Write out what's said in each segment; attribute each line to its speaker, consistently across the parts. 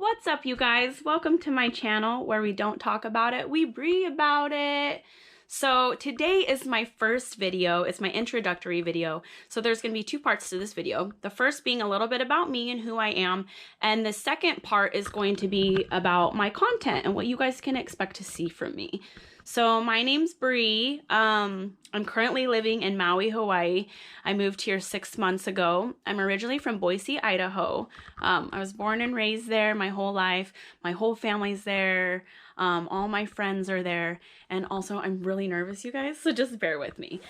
Speaker 1: What's up, you guys? Welcome to my channel where we don't talk about it, we breathe about it. So today is my first video. It's my introductory video. So there's going to be two parts to this video. The first being a little bit about me and who I am. And the second part is going to be about my content and what you guys can expect to see from me. So my name's Bree. I'm currently living in Maui, Hawaii. I moved here 6 months ago. I'm originally from Boise, Idaho. I was born and raised there my whole life. My whole family's there. All my friends are there. And also I'm really nervous, you guys, so just bear with me.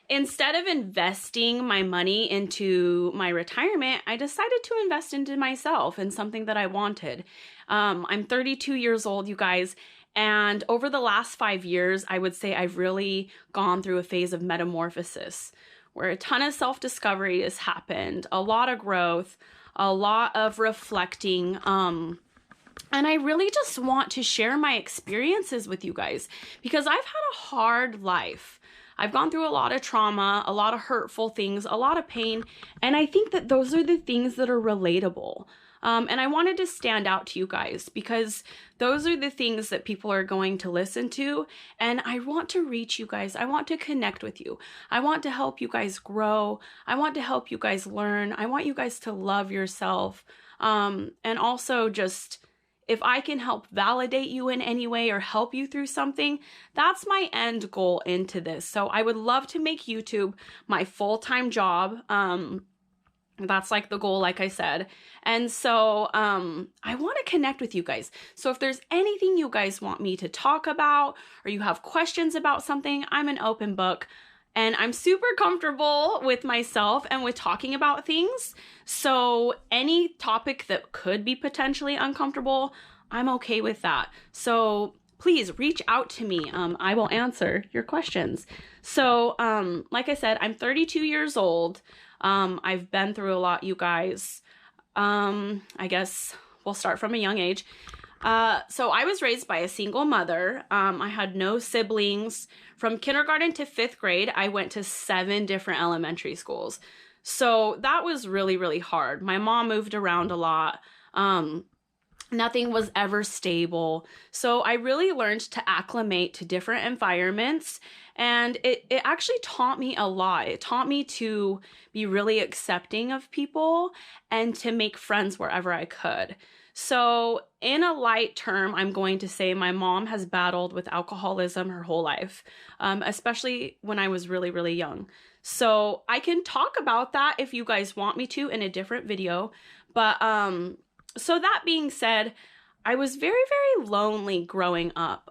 Speaker 1: Instead of investing my money into my retirement, I decided to invest into myself and something that I wanted. I'm 32 years old, you guys, and over the last 5 years, I would say I've really gone through a phase of metamorphosis where a ton of self-discovery has happened, a lot of growth, a lot of reflecting, and I really just want to share my experiences with you guys because I've had a hard life. I've gone through a lot of trauma, a lot of hurtful things, a lot of pain, and I think that those are the things that are relatable. And I wanted to stand out to you guys because those are the things that people are going to listen to, and I want to reach you guys. I want to connect with you. I want to help you guys grow. I want to help you guys learn. I want you guys to love yourself. And also just, if I can help validate you in any way or help you through something, that's my end goal into this. So I would love to make YouTube my full-time job. That's like the goal, like I said. And so I want to connect with you guys. So if there's anything you guys want me to talk about or you have questions about something, I'm an open book. And I'm super comfortable with myself and with talking about things. So any topic that could be potentially uncomfortable, I'm okay with that. So please reach out to me. I will answer your questions. So like I said, I'm 32 years old. I've been through a lot, you guys. I guess we'll start from a young age. So I was raised by a single mother. I had no siblings. From kindergarten to 5th grade, I went to 7 different elementary schools. So that was really, really hard. My mom moved around a lot. Nothing was ever stable. So I really learned to acclimate to different environments, and it actually taught me a lot. It taught me to be really accepting of people and to make friends wherever I could. So in a light term, I'm going to say my mom has battled with alcoholism her whole life, especially when I was really, really young. So I can talk about that if you guys want me to in a different video. But so that being said, I was very, very lonely growing up.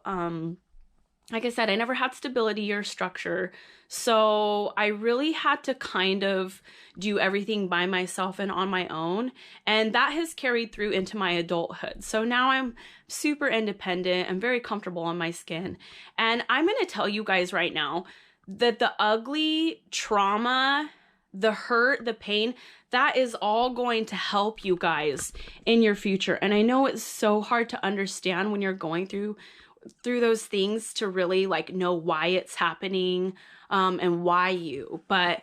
Speaker 1: Like I said, I never had stability or structure. So I really had to kind of do everything by myself and on my own. And that has carried through into my adulthood. So now I'm super independent. I'm very comfortable in my skin. And I'm going to tell you guys right now that the ugly trauma, the hurt, the pain, that is all going to help you guys in your future. And I know it's so hard to understand when you're going through those things to really like know why it's happening, and why you, but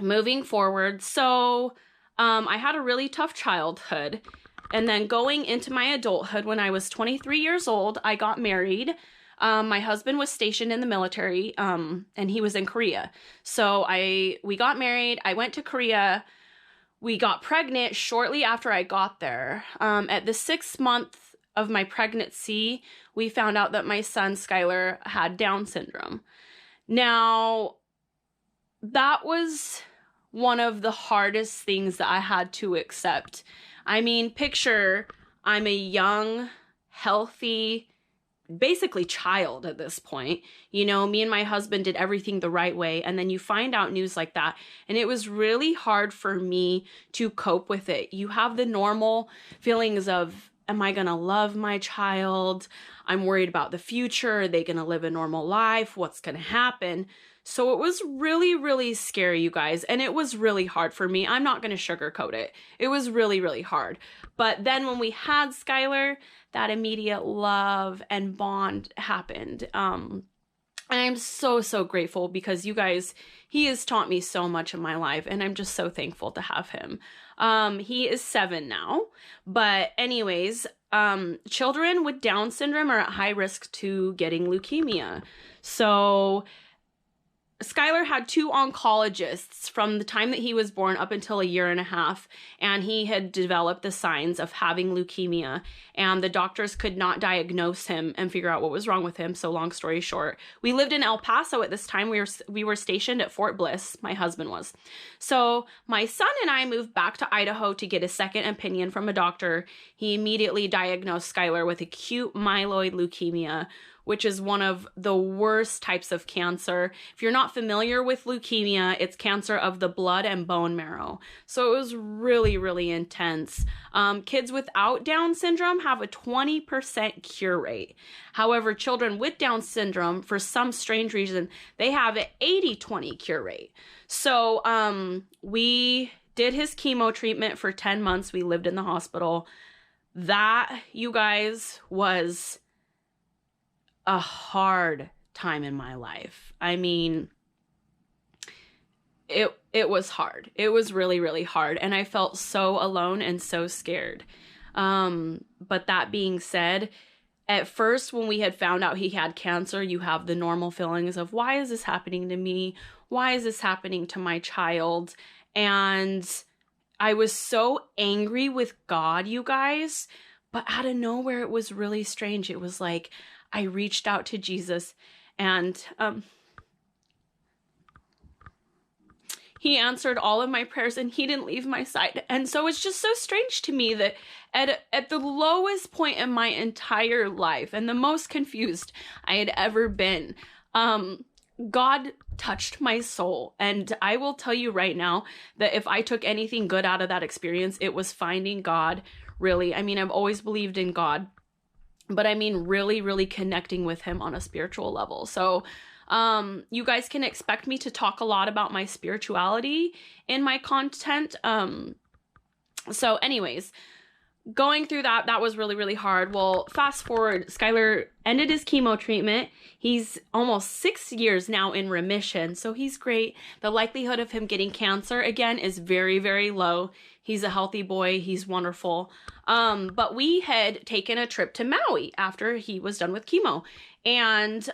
Speaker 1: moving forward. So I had a really tough childhood, and then going into my adulthood, when I was 23 years old, I got married. My husband was stationed in the military, and he was in Korea. So we got married. I went to Korea. We got pregnant shortly after I got there. At the 6th month of my pregnancy, we found out that my son, Skylar, had Down syndrome. Now, that was one of the hardest things that I had to accept. I mean, picture, I'm a young, healthy, basically child at this point. You know, me and my husband did everything the right way, and then you find out news like that, and it was really hard for me to cope with it. You have the normal feelings of, am I gonna love my child? I'm worried about the future. Are they gonna live a normal life? What's gonna happen? So it was really, really scary, you guys. And it was really hard for me. I'm not gonna sugarcoat it. It was really, really hard. But then when we had Skylar, that immediate love and bond happened. And I'm so, so grateful because you guys, he has taught me so much in my life, and I'm just so thankful to have him. He is 7 now, but anyways, children with Down syndrome are at high risk to getting leukemia. So Skylar had 2 oncologists from the time that he was born up until a year and a half, and he had developed the signs of having leukemia, and the doctors could not diagnose him and figure out what was wrong with him. So long story short, we lived in El Paso at this time. We were stationed at Fort Bliss. My husband was. So my son and I moved back to Idaho to get a second opinion from a doctor. He immediately diagnosed Skylar with acute myeloid leukemia, which is one of the worst types of cancer. If you're not familiar with leukemia, it's cancer of the blood and bone marrow. So it was really, really intense. Kids without Down syndrome have a 20% cure rate. However, children with Down syndrome, for some strange reason, they have an 80-20 cure rate. So we did his chemo treatment for 10 months. We lived in the hospital. That, you guys, was a hard time in my life. I mean, it was hard. It was really, really hard. And I felt so alone and so scared. But that being said, at first, when we had found out he had cancer, you have the normal feelings of, why is this happening to me? Why is this happening to my child? And I was so angry with God, you guys. But out of nowhere, it was really strange. It was like, I reached out to Jesus, and he answered all of my prayers, and he didn't leave my side. And so it's just so strange to me that at the lowest point in my entire life and the most confused I had ever been, God touched my soul. And I will tell you right now that if I took anything good out of that experience, it was finding God, really. I mean, I've always believed in God, but I mean, really, really connecting with him on a spiritual level. So you guys can expect me to talk a lot about my spirituality in my content. So anyways, going through that was really, really hard. Well, fast forward, Skylar ended his chemo treatment. He's almost 6 years now in remission, so he's great. The likelihood of him getting cancer again is very, very low. He's a healthy boy. He's wonderful. But we had taken a trip to Maui after he was done with chemo. And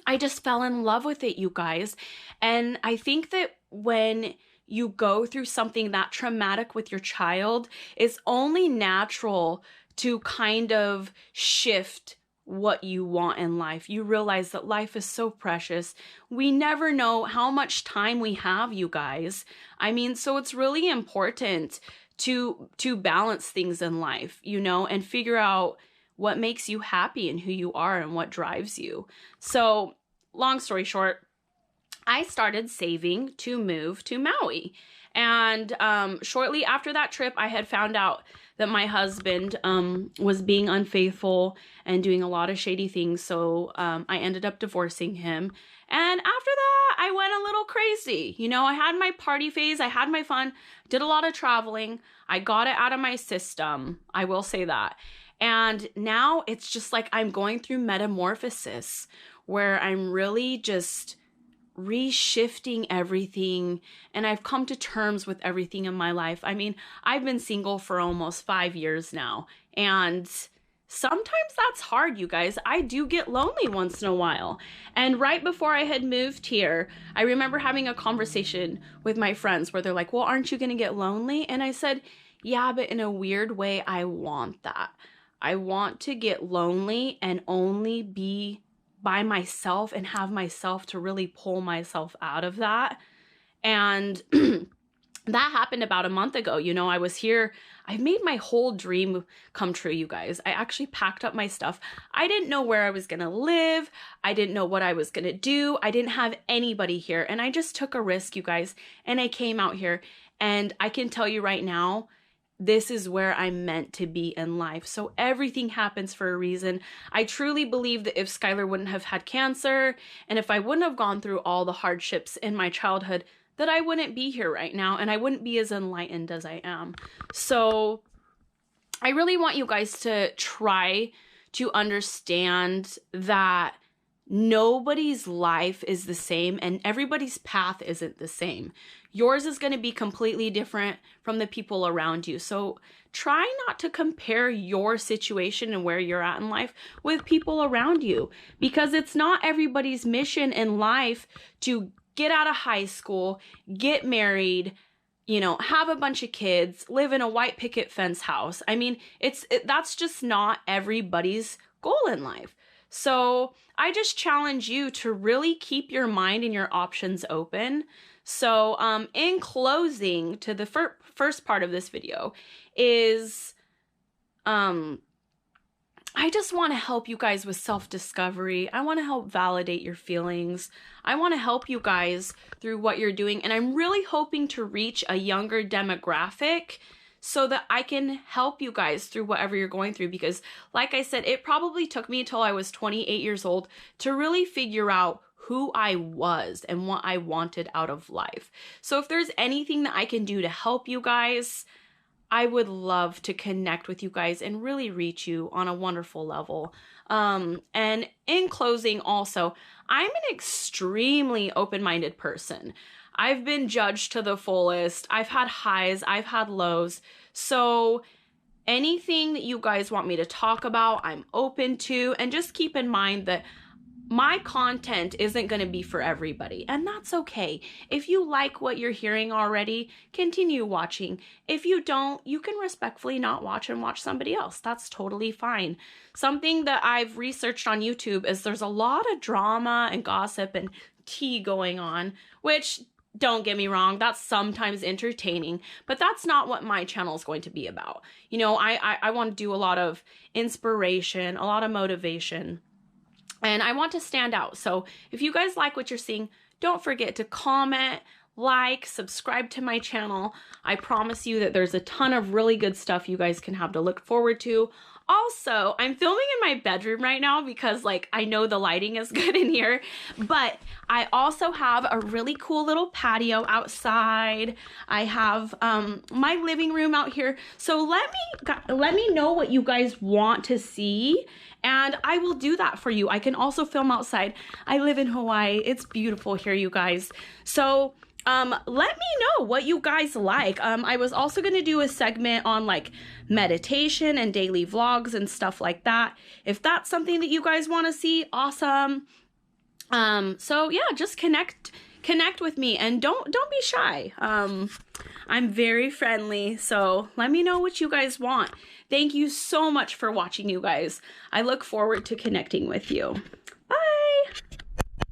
Speaker 1: I just fell in love with it, you guys. And I think that when you go through something that traumatic with your child, it's only natural to kind of shift what you want in life. You realize that life is so precious. We never know how much time we have, you guys. I mean, so it's really important to balance things in life, you know, and figure out what makes you happy and who you are and what drives you. So, long story short, I started saving to move to Maui. And shortly after that trip, I had found out that my husband was being unfaithful and doing a lot of shady things. So I ended up divorcing him. And after that, I went a little crazy. You know, I had my party phase. I had my fun, did a lot of traveling. I got it out of my system. I will say that. And now it's just like I'm going through metamorphosis where I'm really just reshifting everything, and I've come to terms with everything in my life. I mean, I've been single for almost 5 years now, and sometimes that's hard, you guys. I do get lonely once in a while. And right before I had moved here, I remember having a conversation with my friends where they're like, well, aren't you gonna get lonely? And I said, yeah, but in a weird way, I want that. I want to get lonely and only be by myself and have myself to really pull myself out of that. And that happened about a month ago. You know, I was here. I made my whole dream come true, you guys. I actually packed up my stuff. I didn't know where I was going to live. I didn't know what I was going to do. I didn't have anybody here. And I just took a risk, you guys. And I came out here. And I can tell you right now, this is where I'm meant to be in life. So everything happens for a reason. I truly believe that if Skylar wouldn't have had cancer, and if I wouldn't have gone through all the hardships in my childhood, that I wouldn't be here right now, and I wouldn't be as enlightened as I am. So I really want you guys to try to understand that Nobody's life is the same and everybody's path isn't the same. Yours is going to be completely different from the people around you. So try not to compare your situation and where you're at in life with people around you, because it's not everybody's mission in life to get out of high school, get married, have a bunch of kids, live in a white picket fence house. I mean, that's just not everybody's goal in life. So I just challenge you to really keep your mind and your options open. So in closing, to the first part of this video is, I just want to help you guys with self-discovery. I want to help validate your feelings. I want to help you guys through what you're doing. And I'm really hoping to reach a younger demographic so that I can help you guys through whatever you're going through. Because like I said, it probably took me until I was 28 years old to really figure out who I was and what I wanted out of life. So if there's anything that I can do to help you guys, I would love to connect with you guys and really reach you on a wonderful level. And in closing also, I'm an extremely open-minded person. I've been judged to the fullest. I've had highs, I've had lows. So anything that you guys want me to talk about, I'm open to. And just keep in mind that my content isn't going to be for everybody, and that's okay. If you like what you're hearing already, continue watching. If you don't, you can respectfully not watch and watch somebody else. That's totally fine. Something that I've researched on YouTube is there's a lot of drama and gossip and tea going on, which, don't get me wrong, that's sometimes entertaining, but that's not what my channel is going to be about. I want to do a lot of inspiration, a lot of motivation, and I want to stand out. So if you guys like what you're seeing, don't forget to comment, like, subscribe to my channel. I promise you that there's a ton of really good stuff you guys can have to look forward to. Also, I'm filming in my bedroom right now because I know the lighting is good in here, but I also have a really cool little patio outside. I have my living room out here. So let me know what you guys want to see, and I will do that for you. I can also film outside. I live in Hawaii. It's beautiful here, you guys. So let me know what you guys like. I was also going to do a segment on meditation and daily vlogs and stuff like that. If that's something that you guys want to see, awesome. So yeah, just connect with me and don't be shy. I'm very friendly, so let me know what you guys want. Thank you so much for watching, you guys. I look forward to connecting with you.